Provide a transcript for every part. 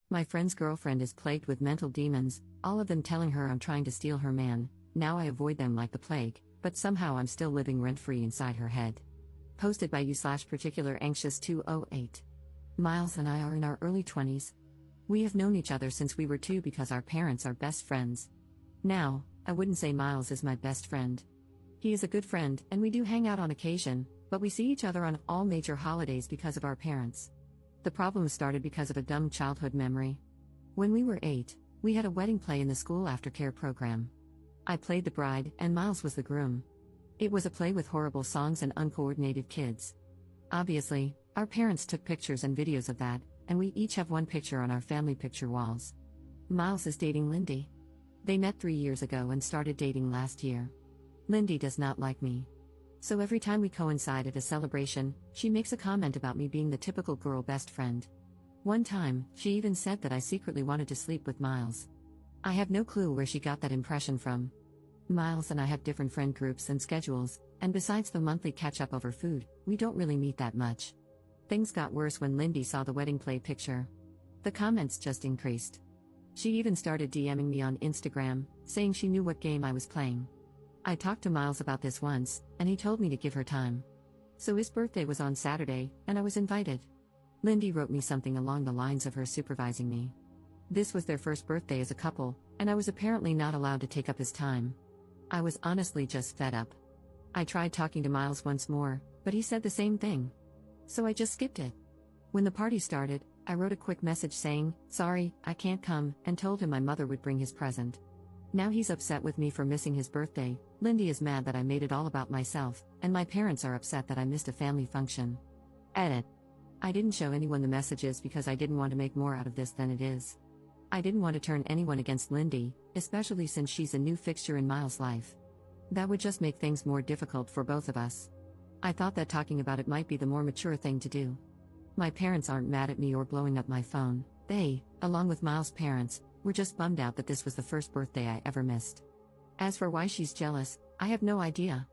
My friend's girlfriend is plagued with mental demons, all of them telling her I'm trying to steal her man. Now I avoid them like the plague, but somehow I'm still living rent-free inside her head. Posted by you/particular anxious 208. Miles and I are in our early 20s. We have known each other since we were 2 because our parents are best friends. Now, I wouldn't say Miles is my best friend. He is a good friend and we do hang out on occasion, but we see each other on all major holidays because of our parents. The problem started because of a dumb childhood memory. When we were 8, we had a wedding play in the school aftercare program. I played the bride and Miles was the groom. It was a play with horrible songs and uncoordinated kids. Obviously, our parents took pictures and videos of that, and we each have one picture on our family picture walls. Miles is dating Lindy. They met 3 years ago and started dating last year. Lindy does not like me. So every time we coincide at a celebration, she makes a comment about me being the typical girl best friend. One time, she even said that I secretly wanted to sleep with Miles. I have no clue where she got that impression from. Miles and I have different friend groups and schedules, and besides the monthly catch-up over food, we don't really meet that much. Things got worse when Lindy saw the wedding play picture. The comments just increased. She even started DMing me on Instagram, saying she knew what game I was playing. I talked to Miles about this once, and he told me to give her time. So his birthday was on Saturday, and I was invited. Lindy wrote me something along the lines of her supervising me. This was their first birthday as a couple, and I was apparently not allowed to take up his time. I was honestly just fed up. I tried talking to Miles once more, but he said the same thing. So I just skipped it. When the party started, I wrote a quick message saying, "Sorry, I can't come," and told him my mother would bring his present. Now he's upset with me for missing his birthday. Lindy is mad that I made it all about myself, and my parents are upset that I missed a family function. Edit. I didn't show anyone the messages because I didn't want to make more out of this than it is. I didn't want to turn anyone against Lindy, especially since she's a new fixture in Miles' life. That would just make things more difficult for both of us. I thought that talking about it might be the more mature thing to do. My parents aren't mad at me or blowing up my phone. They, along with Miles' parents, were just bummed out that this was the first birthday I ever missed. As for why she's jealous, I have no idea.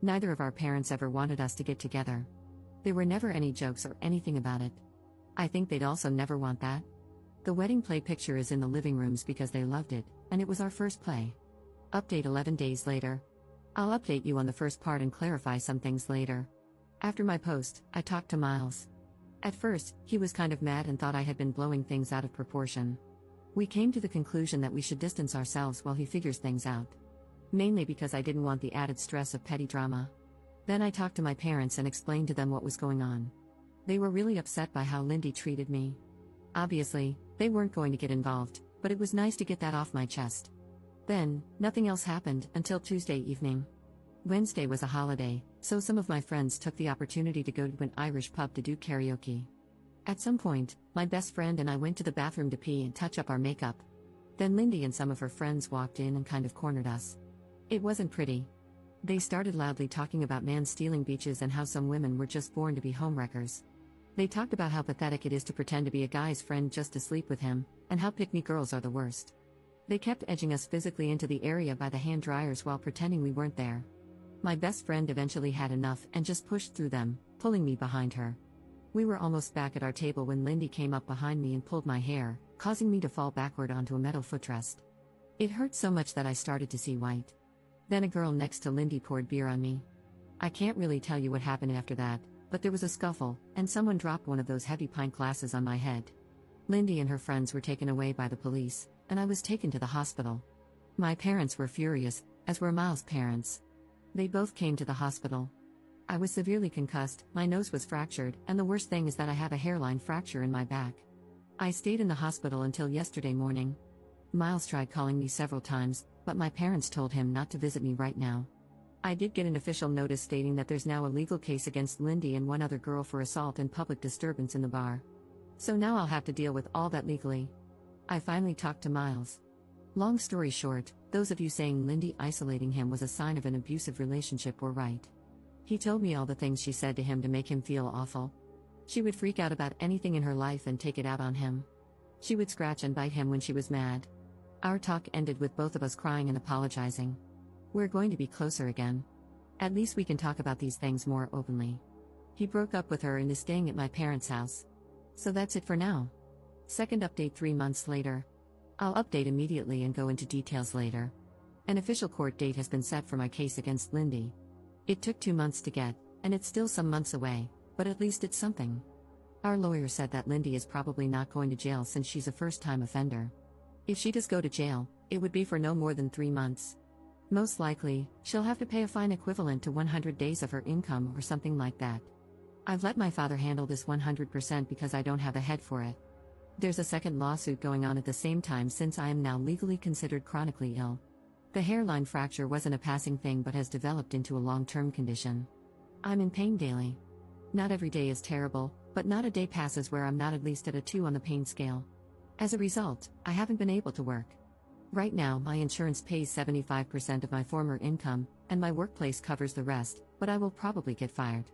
Neither of our parents ever wanted us to get together. There were never any jokes or anything about it. I think they'd also never want that. The wedding play picture is in the living rooms because they loved it, and it was our first play. Update 11 days later. I'll update you on the first part and clarify some things later. After my post, I talked to Miles. At first, he was kind of mad and thought I had been blowing things out of proportion. We came to the conclusion that we should distance ourselves while he figures things out. Mainly because I didn't want the added stress of petty drama. Then I talked to my parents and explained to them what was going on. They were really upset by how Lindy treated me. Obviously, they weren't going to get involved, but it was nice to get that off my chest. Then, nothing else happened until Tuesday evening. Wednesday was a holiday, so some of my friends took the opportunity to go to an Irish pub to do karaoke. At some point, my best friend and I went to the bathroom to pee and touch up our makeup. Then Lindy and some of her friends walked in and kind of cornered us. It wasn't pretty. They started loudly talking about man stealing beaches and how some women were just born to be homewreckers. They talked about how pathetic it is to pretend to be a guy's friend just to sleep with him, and how pick-me girls are the worst. They kept edging us physically into the area by the hand dryers while pretending we weren't there. My best friend eventually had enough and just pushed through them, pulling me behind her. We were almost back at our table when Lindy came up behind me and pulled my hair, causing me to fall backward onto a metal footrest. It hurt so much that I started to see white. Then a girl next to Lindy poured beer on me. I can't really tell you what happened after that, but there was a scuffle, and someone dropped one of those heavy pint glasses on my head. Lindy and her friends were taken away by the police, and I was taken to the hospital. My parents were furious, as were Miles' parents. They both came to the hospital. I was severely concussed, my nose was fractured, and the worst thing is that I have a hairline fracture in my back. I stayed in the hospital until yesterday morning. Miles tried calling me several times, but my parents told him not to visit me right now. I did get an official notice stating that there's now a legal case against Lindy and one other girl for assault and public disturbance in the bar. So now I'll have to deal with all that legally. I finally talked to Miles. Long story short, those of you saying Lindy isolating him was a sign of an abusive relationship were right. He told me all the things she said to him to make him feel awful. She would freak out about anything in her life and take it out on him. She would scratch and bite him when she was mad. Our talk ended with both of us crying and apologizing. We're going to be closer again. At least we can talk about these things more openly. He broke up with her and is staying at my parents' house. So that's it for now. Second update 3 months later. I'll update immediately and go into details later. An official court date has been set for my case against Lindy. It took 2 months to get, and it's still some months away, but at least it's something. Our lawyer said that Lindy is probably not going to jail since she's a first-time offender. If she does go to jail, it would be for no more than 3 months. Most likely, she'll have to pay a fine equivalent to 100 days of her income or something like that. I've let my father handle this 100% because I don't have a head for it. There's a second lawsuit going on at the same time since I am now legally considered chronically ill. The hairline fracture wasn't a passing thing but has developed into a long-term condition. I'm in pain daily. Not every day is terrible, but not a day passes where I'm not at least at a 2 on the pain scale. As a result, I haven't been able to work. Right now, my insurance pays 75% of my former income, and my workplace covers the rest, but I will probably get fired.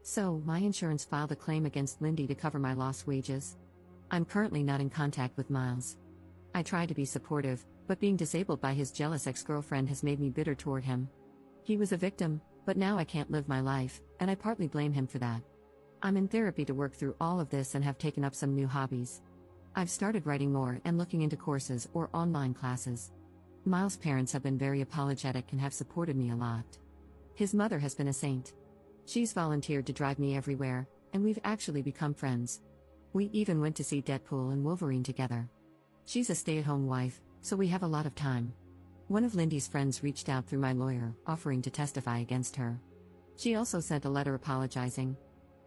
So, my insurance filed a claim against Lindy to cover my lost wages. I'm currently not in contact with Miles. I try to be supportive, but being disabled by his jealous ex-girlfriend has made me bitter toward him. He was a victim, but now I can't live my life, and I partly blame him for that. I'm in therapy to work through all of this and have taken up some new hobbies. I've started writing more and looking into courses or online classes. Miles' parents have been very apologetic and have supported me a lot. His mother has been a saint. She's volunteered to drive me everywhere, and we've actually become friends. We even went to see Deadpool and Wolverine together. She's a stay-at-home wife, so we have a lot of time. One of Lindy's friends reached out through my lawyer, offering to testify against her. She also sent a letter apologizing.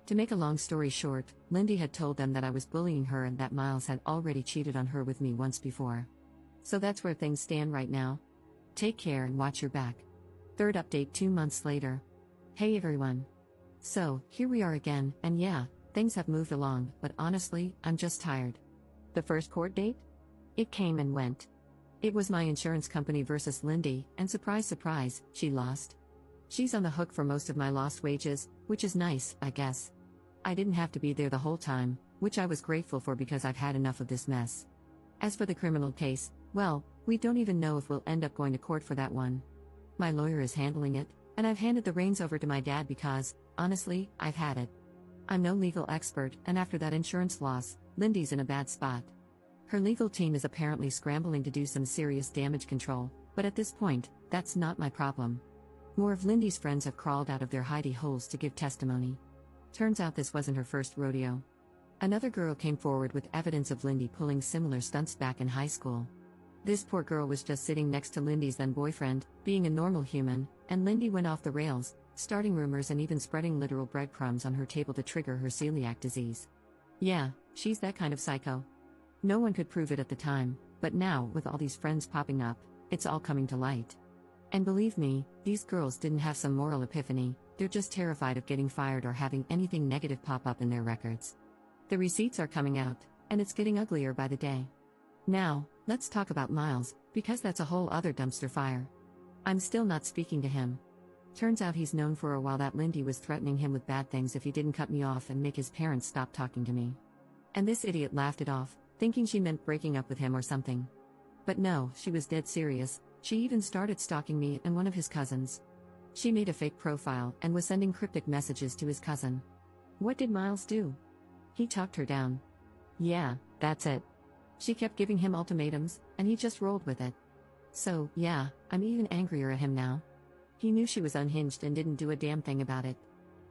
To make a long story short, Lindy had told them that I was bullying her and that Miles had already cheated on her with me once before. So that's where things stand right now. Take care and watch your back. Third update 2 months later. Hey everyone. So, here we are again, and yeah, things have moved along, but honestly, I'm just tired. The first court date? It came and went. It was my insurance company versus Lindy, and surprise surprise, she lost. She's on the hook for most of my lost wages, which is nice, I guess. I didn't have to be there the whole time, which I was grateful for because I've had enough of this mess. As for the criminal case, well, we don't even know if we'll end up going to court for that one. My lawyer is handling it, and I've handed the reins over to my dad because, honestly, I've had it. I'm no legal expert, and after that insurance loss, Lindy's in a bad spot. Her legal team is apparently scrambling to do some serious damage control, but at this point, that's not my problem. More of Lindy's friends have crawled out of their hidey holes to give testimony. Turns out this wasn't her first rodeo. Another girl came forward with evidence of Lindy pulling similar stunts back in high school. This poor girl was just sitting next to Lindy's then boyfriend, being a normal human, and Lindy went off the rails, starting rumors and even spreading literal breadcrumbs on her table to trigger her celiac disease. Yeah, she's that kind of psycho. No one could prove it at the time, but now, with all these friends popping up, it's all coming to light. And believe me, these girls didn't have some moral epiphany, they're just terrified of getting fired or having anything negative pop up in their records. The receipts are coming out, and it's getting uglier by the day. Now, let's talk about Miles, because that's a whole other dumpster fire. I'm still not speaking to him. Turns out he's known for a while that Lindy was threatening him with bad things if he didn't cut me off and make his parents stop talking to me. And this idiot laughed it off, thinking she meant breaking up with him or something. But no, she was dead serious. She even started stalking me and one of his cousins. She made a fake profile and was sending cryptic messages to his cousin. What did Miles do? He talked her down. Yeah, that's it. She kept giving him ultimatums, and he just rolled with it. So, yeah, I'm even angrier at him now. He knew she was unhinged and didn't do a damn thing about it.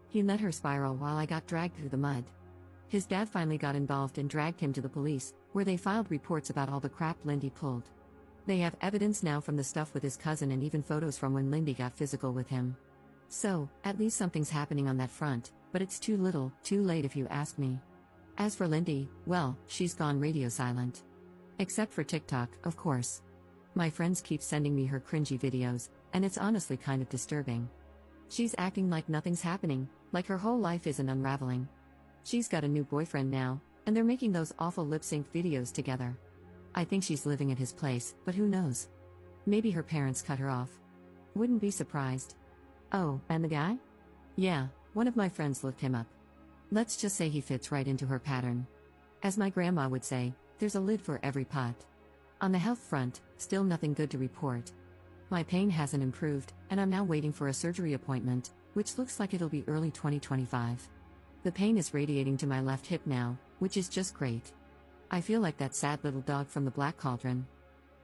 He let her spiral while I got dragged through the mud. His dad finally got involved and dragged him to the police, where they filed reports about all the crap Lindy pulled. They have evidence now from the stuff with his cousin and even photos from when Lindy got physical with him. So, at least something's happening on that front, but it's too little, too late if you ask me. As for Lindy, well, she's gone radio silent. Except for TikTok, of course. My friends keep sending me her cringy videos, and it's honestly kind of disturbing. She's acting like nothing's happening, like her whole life isn't unraveling. She's got a new boyfriend now, and they're making those awful lip-sync videos together. I think she's living at his place, but who knows? Maybe her parents cut her off. Wouldn't be surprised. Oh, and the guy? Yeah, one of my friends looked him up. Let's just say he fits right into her pattern. As my grandma would say, there's a lid for every pot. On the health front, still nothing good to report. My pain hasn't improved, and I'm now waiting for a surgery appointment, which looks like it'll be early 2025. The pain is radiating to my left hip now, which is just great. I feel like that sad little dog from the Black Cauldron.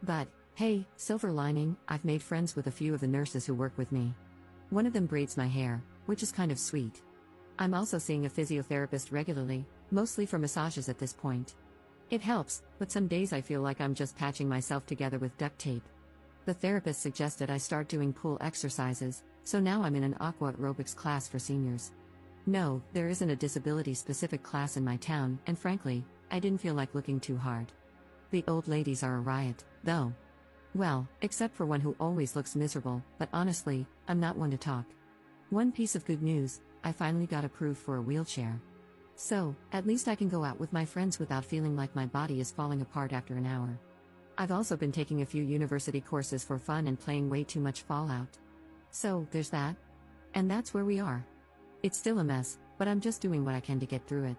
But, hey, silver lining, I've made friends with a few of the nurses who work with me. One of them braids my hair, which is kind of sweet. I'm also seeing a physiotherapist regularly, mostly for massages at this point. It helps, but some days I feel like I'm just patching myself together with duct tape. The therapist suggested I start doing pool exercises, so now I'm in an aqua aerobics class for seniors. No, there isn't a disability-specific class in my town, and frankly, I didn't feel like looking too hard. The old ladies are a riot, though. Well, except for one who always looks miserable, but honestly, I'm not one to talk. One piece of good news, I finally got approved for a wheelchair. So, at least I can go out with my friends without feeling like my body is falling apart after an hour. I've also been taking a few university courses for fun and playing way too much Fallout. So, there's that. And that's where we are. It's still a mess, but I'm just doing what I can to get through it.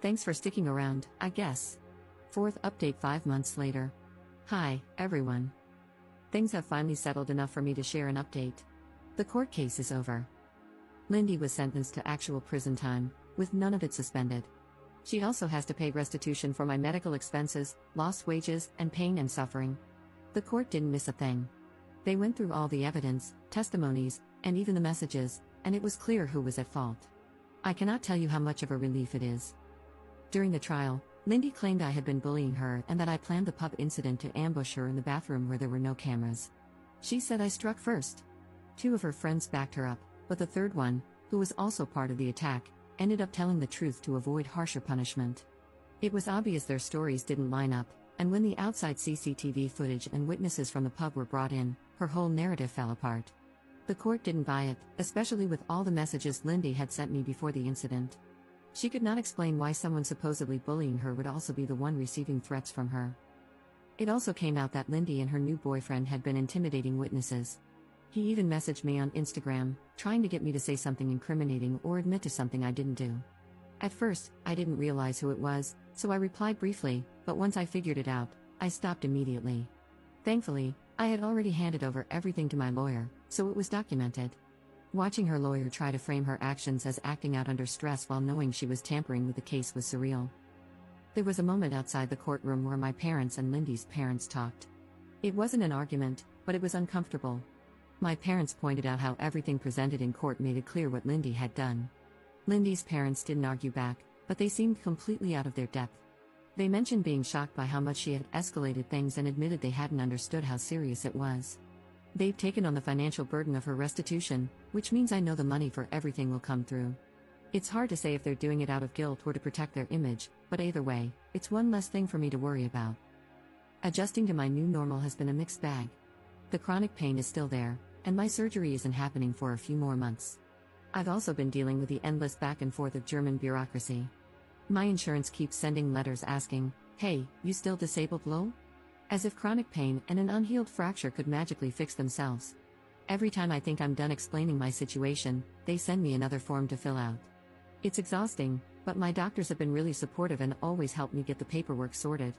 Thanks for sticking around, I guess. Fourth update 5 months later. Hi, everyone. Things have finally settled enough for me to share an update. The court case is over. Lindy was sentenced to actual prison time, with none of it suspended. She also has to pay restitution for my medical expenses, lost wages, and pain and suffering. The court didn't miss a thing. They went through all the evidence, testimonies, and even the messages, and it was clear who was at fault. I cannot tell you how much of a relief it is. During the trial, Lindy claimed I had been bullying her and that I planned the pub incident to ambush her in the bathroom where there were no cameras. She said I struck first. 2 of her friends backed her up, but the third one, who was also part of the attack, ended up telling the truth to avoid harsher punishment. It was obvious their stories didn't line up, and when the outside CCTV footage and witnesses from the pub were brought in, her whole narrative fell apart. The court didn't buy it, especially with all the messages Lindy had sent me before the incident. She could not explain why someone supposedly bullying her would also be the one receiving threats from her. It also came out that Lindy and her new boyfriend had been intimidating witnesses. He even messaged me on Instagram, trying to get me to say something incriminating or admit to something I didn't do. At first, I didn't realize who it was, so I replied briefly, but once I figured it out, I stopped immediately. Thankfully, I had already handed over everything to my lawyer, so it was documented. Watching her lawyer try to frame her actions as acting out under stress while knowing she was tampering with the case was surreal. There was a moment outside the courtroom where my parents and Lindy's parents talked. It wasn't an argument, but it was uncomfortable. My parents pointed out how everything presented in court made it clear what Lindy had done. Lindy's parents didn't argue back, but they seemed completely out of their depth. They mentioned being shocked by how much she had escalated things and admitted they hadn't understood how serious it was. They've taken on the financial burden of her restitution, which means I know the money for everything will come through. It's hard to say if they're doing it out of guilt or to protect their image, but either way, it's one less thing for me to worry about. Adjusting to my new normal has been a mixed bag. The chronic pain is still there, and my surgery isn't happening for a few more months. I've also been dealing with the endless back and forth of German bureaucracy. My insurance keeps sending letters asking, "Hey, you still disabled, lol?" As if chronic pain and an unhealed fracture could magically fix themselves. Every time I think I'm done explaining my situation, they send me another form to fill out. It's exhausting, but my doctors have been really supportive and always help me get the paperwork sorted.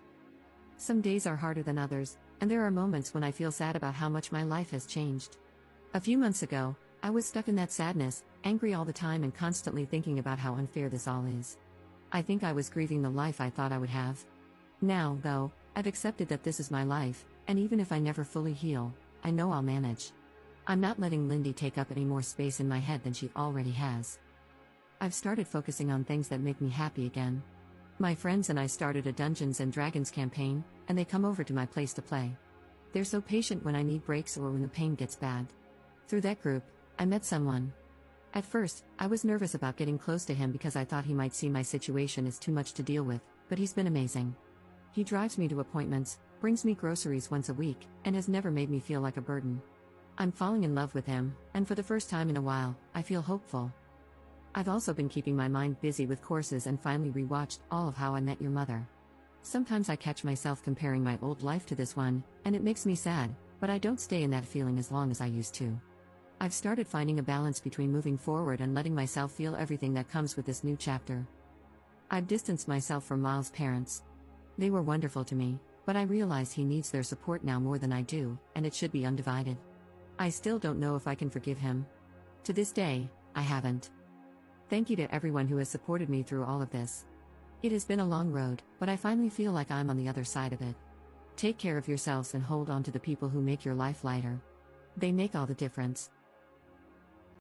Some days are harder than others, and there are moments when I feel sad about how much my life has changed. A few months ago, I was stuck in that sadness, angry all the time and constantly thinking about how unfair this all is. I think I was grieving the life I thought I would have. Now, though, I've accepted that this is my life, and even if I never fully heal, I know I'll manage. I'm not letting Lindy take up any more space in my head than she already has. I've started focusing on things that make me happy again. My friends and I started a Dungeons & Dragons campaign, and they come over to my place to play. They're so patient when I need breaks or when the pain gets bad. Through that group, I met someone. At first, I was nervous about getting close to him because I thought he might see my situation as too much to deal with, but he's been amazing. He drives me to appointments, brings me groceries once a week, and has never made me feel like a burden. I'm falling in love with him, and for the first time in a while, I feel hopeful. I've also been keeping my mind busy with courses and finally rewatched all of How I Met Your Mother. Sometimes I catch myself comparing my old life to this one, and it makes me sad, but I don't stay in that feeling as long as I used to. I've started finding a balance between moving forward and letting myself feel everything that comes with this new chapter. I've distanced myself from Miles' parents. They were wonderful to me, but I realize he needs their support now more than I do, and it should be undivided. I still don't know if I can forgive him. To this day, I haven't. Thank you to everyone who has supported me through all of this. It has been a long road, but I finally feel like I'm on the other side of it. Take care of yourselves and hold on to the people who make your life lighter. They make all the difference.